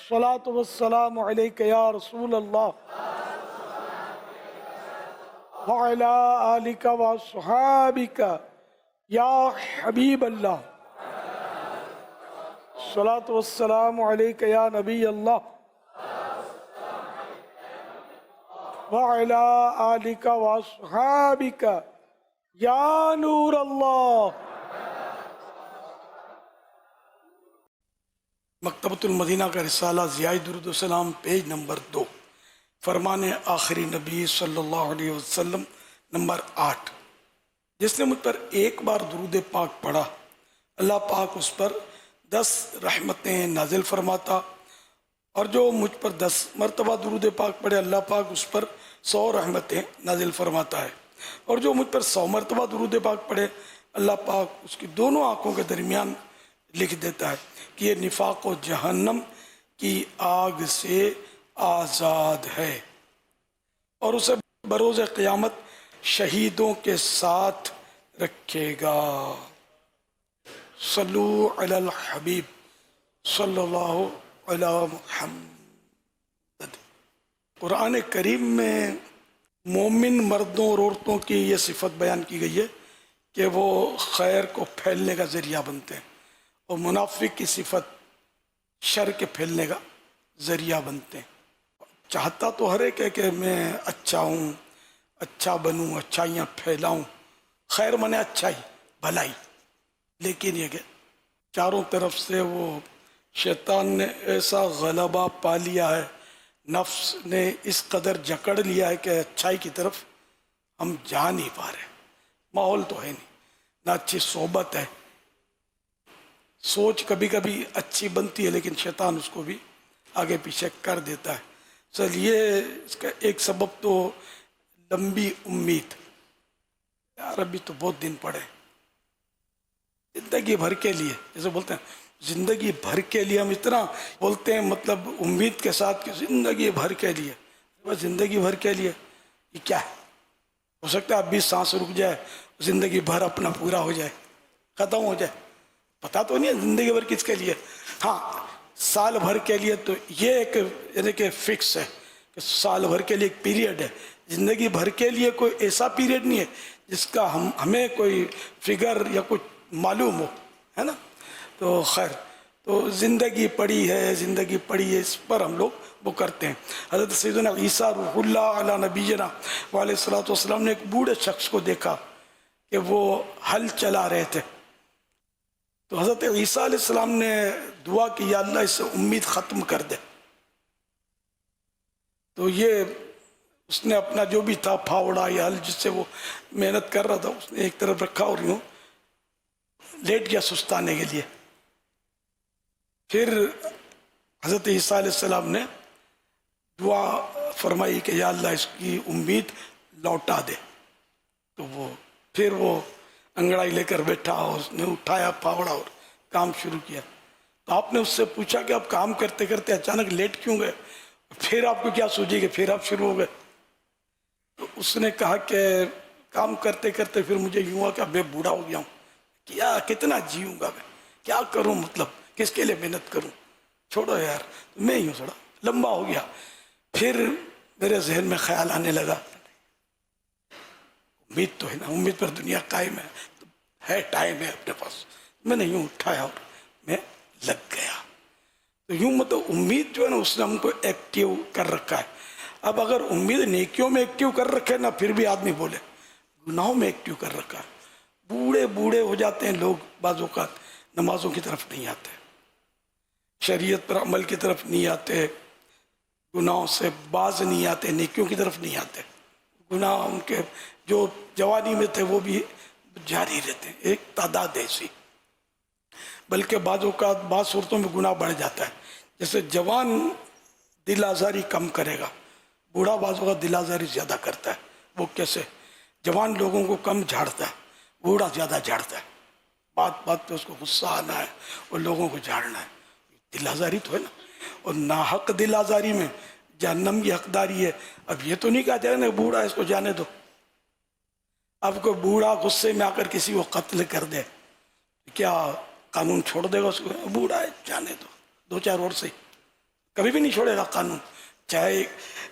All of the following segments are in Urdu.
الصلاة والسلام عليك يا رسول الله وعلى آلك وصحابك يا حبيب الله. الصلاة والسلام عليك يا نبي الله وعلى آلك وصحابك يا نور الله. مکتبۃ المدینہ کا رسالہ ضیاء درود و سلام پیج نمبر 2، فرمان آخری نبی صلی اللہ علیہ وسلم نمبر 8۔ جس نے مجھ پر ایک بار درود پاک پڑھا اللہ پاک اس پر 10 رحمتیں نازل فرماتا، اور جو مجھ پر 10 مرتبہ درود پاک پڑھے اللہ پاک اس پر 100 رحمتیں نازل فرماتا ہے، اور جو مجھ پر 100 مرتبہ درود پاک پڑھے اللہ پاک اس کی دونوں آنکھوں کے درمیان لکھ دیتا ہے کہ یہ نفاق و جہنم کی آگ سے آزاد ہے، اور اسے بروز قیامت شہیدوں کے ساتھ رکھے گا۔ صلو علی الحبیب صلی اللہ علی محمد۔ قرآن کریم میں مومن مردوں اور عورتوں کی یہ صفت بیان کی گئی ہے کہ وہ خیر کو پھیلنے کا ذریعہ بنتے ہیں، اور منافق کی صفت شر کے پھیلنے کا ذریعہ بنتے ہیں۔ چاہتا تو ہر ایک ہے کہ میں اچھا ہوں، اچھا بنوں، اچھائیاں پھیلاؤں، خیر منے اچھائی بھلائی، لیکن یہ کہ چاروں طرف سے وہ شیطان نے ایسا غلبہ پا لیا ہے، نفس نے اس قدر جکڑ لیا ہے کہ اچھائی کی طرف ہم جا نہیں پا رہے۔ ماحول تو ہے نہیں، نہ اچھی صحبت ہے، سوچ کبھی کبھی اچھی بنتی ہے لیکن شیطان اس کو بھی آگے پیچھے کر دیتا ہے۔ چلیے اس کا ایک سبب تو لمبی امید، یار ابھی تو بہت دن پڑے زندگی بھر کے لیے، جیسے بولتے ہیں زندگی بھر کے لیے، ہم اتنا بولتے ہیں مطلب امید کے ساتھ کہ زندگی بھر کے لیے، زندگی بھر کے لیے یہ کیا ہے؟ ہو سکتا ہے اب بھی سانس رک جائے، زندگی بھر اپنا پورا ہو جائے، ختم ہو جائے، پتہ تو نہیں ہے زندگی بھر کس کے لیے۔ ہاں سال بھر کے لیے تو یہ ایک یعنی کہ فکس ہے کہ سال بھر کے لیے ایک پیریڈ ہے، زندگی بھر کے لیے کوئی ایسا پیریڈ نہیں ہے جس کا ہمیں کوئی فگر یا کچھ معلوم ہو، ہے نا۔ تو خیر، تو زندگی پڑی ہے، زندگی پڑی ہے، اس پر ہم لوگ وہ کرتے ہیں۔ حضرت سیدنا عیسیٰ روح اللہ علی نبینا علیہ الصلوۃ والسلام نے ایک بوڑھے شخص کو دیکھا کہ وہ ہل چلا رہے تھے، تو حضرت عیسیٰ علیہ السلام نے دعا کی یا اللہ اس سے امید ختم کر دے۔ تو یہ اس نے اپنا جو بھی تھا پھاوڑا یا ہل جس سے وہ محنت کر رہا تھا اس نے ایک طرف رکھا اور یوں لیٹ گیا سستانے کے لیے۔ پھر حضرت عیسیٰ علیہ السلام نے دعا فرمائی کہ یا اللہ اس کی امید لوٹا دے، تو وہ پھر وہ انگڑائی لے کر بیٹھا اور اس نے اٹھایا پھاوڑا اور کام شروع کیا۔ تو آپ نے اس سے پوچھا کہ آپ کام کرتے کرتے اچانک لیٹ کیوں گئے، پھر آپ کو کیا سوچی کہ پھر آپ شروع ہو گئے؟ تو اس نے کہا کہ کام کرتے کرتے پھر مجھے یوں ہوا کہ اب میں بوڑھا ہو گیا ہوں، کیا کتنا جیوں گا میں، کیا کروں، مطلب کس کے لیے محنت کروں، چھوڑو یار، میں ہی ہوں، تھوڑا لمبا ہو گیا۔ پھر میرے ذہن میں خیال آنے لگا امید تو ہے نا، امید پر دنیا قائم ہے ٹائم ہے اپنے پاس، میں نے یوں اٹھایا اور میں لگ گیا۔ تو یوں مطلب امید جو ہے نا اس نے ہم کو ایکٹیو کر رکھا ہے۔ اب اگر امید نیکیوں میں ایکٹیو کر رکھے نا پھر بھی آدمی بولے، گناہوں میں ایکٹیو کر رکھا ہے۔ بوڑھے ہو جاتے ہیں لوگ، بعض اوقات نمازوں کی طرف نہیں آتے، شریعت پر عمل کی طرف نہیں آتے، گناہوں سے باز نہیں آتے، نیکیوں کی طرف نہیں آتے، گناہ ان کے جو جوانی میں تھے وہ بھی جاری رہتے ہیں، ایک تعداد ایسی۔ بلکہ بعض اوقات بعض صورتوں میں گناہ بڑھ جاتا ہے، جیسے جوان دل آزاری کم کرے گا، بوڑھا بعض اوقات دل آزاری زیادہ کرتا ہے۔ وہ کیسے؟ جوان لوگوں کو کم جھاڑتا ہے، بوڑھا زیادہ جھاڑتا ہے، بات پہ اس کو غصہ آنا ہے اور لوگوں کو جھاڑنا ہے، دل آزاری تو ہے نا۔ اور ناحق دل آزاری میں جہنم کی حقداری ہے۔ اب یہ تو نہیں کہا جائے نا بوڑھا اس کو جانے دو، اب کوئی بوڑھا غصے میں آ کر کسی کو قتل کر دے، کیا قانون چھوڑ دے گا اس کو؟ بوڑھا ہے جانے دو، 2 4 اور سے کبھی بھی نہیں چھوڑے گا قانون، چاہے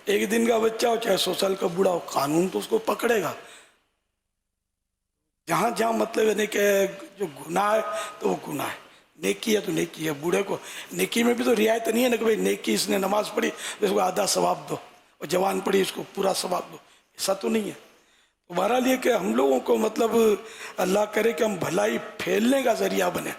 ایک دن کا بچہ ہو چاہے 100 سال کا بوڑھا ہو، قانون تو اس کو پکڑے گا. جہاں جہاں مطلب ہے کہ جو گناہ ہے تو وہ گناہ ہے، نیکی ہے تو نیکی ہے. بوڑھے کو نیکی میں بھی تو رعایت نہیں ہے نا کہ بھائی نیکی اس نے نماز پڑھی اس کو آدھا ثواب دو، اور جوان پڑھی اس کو پورا ثواب دو، ایسا تو نہیں ہے. بہرحال یہ کہ ہم لوگوں کو مطلب اللہ کرے کہ ہم بھلائی پھیلنے کا ذریعہ بنے.